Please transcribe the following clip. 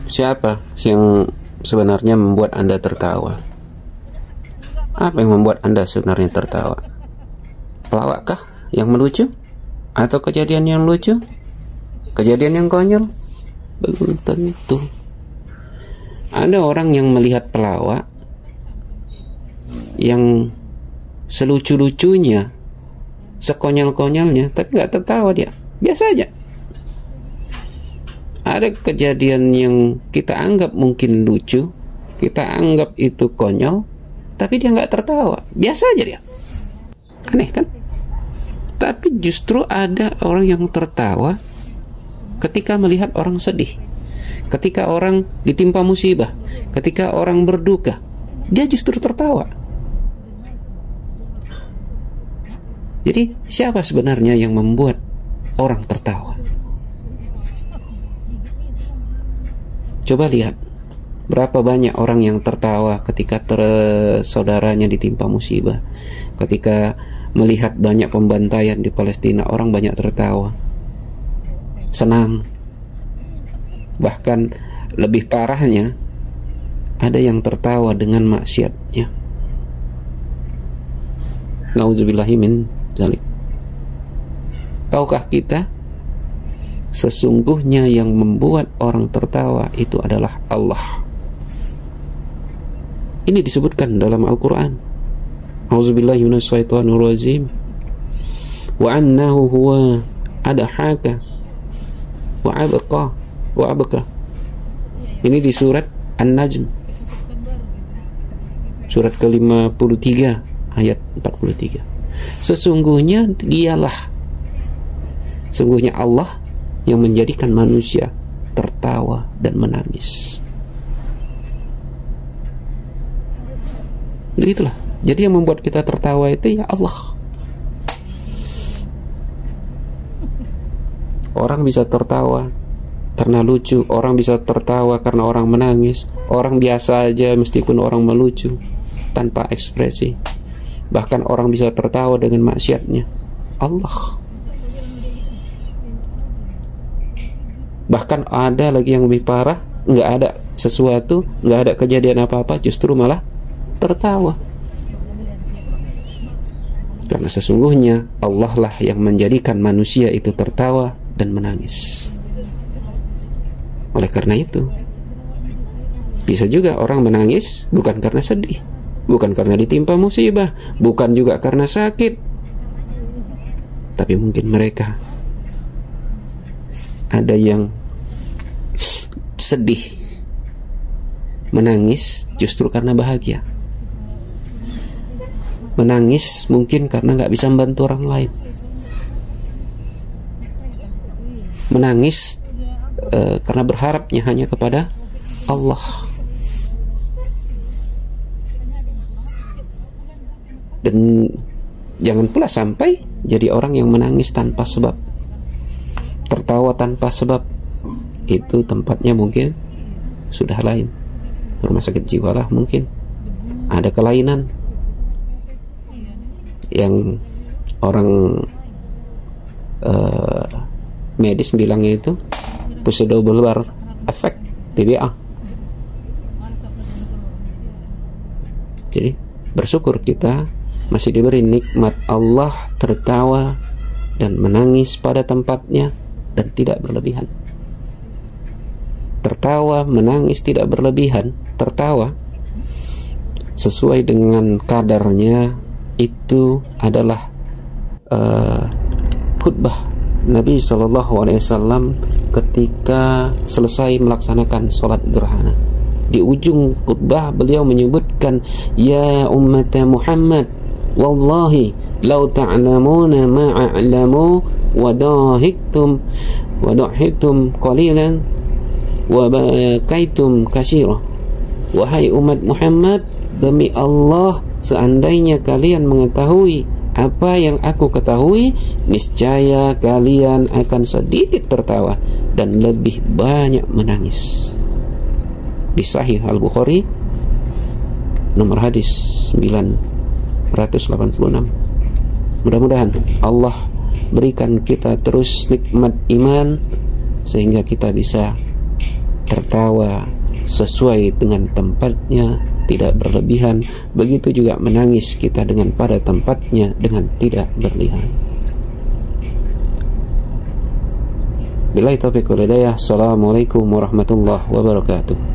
Siapa yang sebenarnya membuat Anda tertawa? Apa yang membuat Anda sebenarnya tertawa? Pelawakkah yang melucu? Atau kejadian yang lucu? Kejadian yang konyol? Belum tentu. Ada orang yang melihat pelawak yang selucu-lucunya, sekonyol-konyolnya, tapi gak tertawa dia, biasa aja. Ada kejadian yang kita anggap mungkin lucu, kita anggap itu konyol, tapi dia gak tertawa, biasa aja dia. Aneh kan? Tapi justru ada orang yang tertawa ketika melihat orang sedih, ketika orang ditimpa musibah, ketika orang berduka, dia justru tertawa. Jadi siapa sebenarnya yang membuat orang tertawa? Coba lihat berapa banyak orang yang tertawa ketika saudaranya ditimpa musibah, ketika melihat banyak pembantaian di Palestina, orang banyak tertawa, senang. Bahkan lebih parahnya, ada yang tertawa dengan maksiatnya. Nauzubillahi min dzalik. Tahukah kita sesungguhnya yang membuat orang tertawa itu adalah Allah. Ini disebutkan dalam Al-Quran. A'udzubillahi minasyaitonir rajim. Wa annahu huwa adhaka wa abqa. Ini di surat An-Najm, surat ke-53 ayat 43. Sesungguhnya Allah yang menjadikan manusia tertawa dan menangis. Begitulah. Jadi yang membuat kita tertawa itu ya Allah. Orang bisa tertawa karena lucu, orang bisa tertawa karena orang menangis, orang biasa aja meskipun orang melucu tanpa ekspresi. Bahkan orang bisa tertawa dengan maksiatnya. Allah. Bahkan ada lagi yang lebih parah, nggak ada sesuatu, nggak ada kejadian apa-apa, justru malah tertawa. Karena sesungguhnya Allah lah yang menjadikan manusia itu tertawa dan menangis. Oleh karena itu, bisa juga orang menangis bukan karena sedih, bukan karena ditimpa musibah, bukan juga karena sakit, tapi mungkin mereka ada yang sedih, menangis justru karena bahagia. Menangis mungkin karena gak bisa membantu orang lain. Menangis karena berharapnya hanya kepada Allah. Dan jangan pula sampai jadi orang yang menangis tanpa sebab, tertawa tanpa sebab. Itu tempatnya mungkin sudah lain, rumah sakit jiwa lah mungkin. Ada kelainan yang orang medis bilangnya itu pseudobulbar effect, PBA. Jadi bersyukur kita masih diberi nikmat Allah tertawa dan menangis pada tempatnya dan tidak berlebihan. Tertawa, menangis tidak berlebihan, tertawa sesuai dengan kadarnya, itu adalah khutbah Nabi SAW ketika selesai melaksanakan sholat gerhana. Di ujung khutbah beliau menyebutkan, ya ummat Muhammad, wallahi law ta'lamuna ma a'lamu wa dahiktum qalilan wa bakaitum katsira. Wahai umat Muhammad, demi Allah, seandainya kalian mengetahui apa yang aku ketahui, niscaya kalian akan sedikit tertawa dan lebih banyak menangis. Di Sahih Al-Bukhari nomor hadis 986. Mudah-mudahan Allah berikan kita terus nikmat iman sehingga kita bisa tertawa sesuai dengan tempatnya, tidak berlebihan. Begitu juga menangis kita dengan pada tempatnya, dengan tidak berlebihan. Billahi taufiq wal hidayah. Assalamualaikum warahmatullahi wabarakatuh.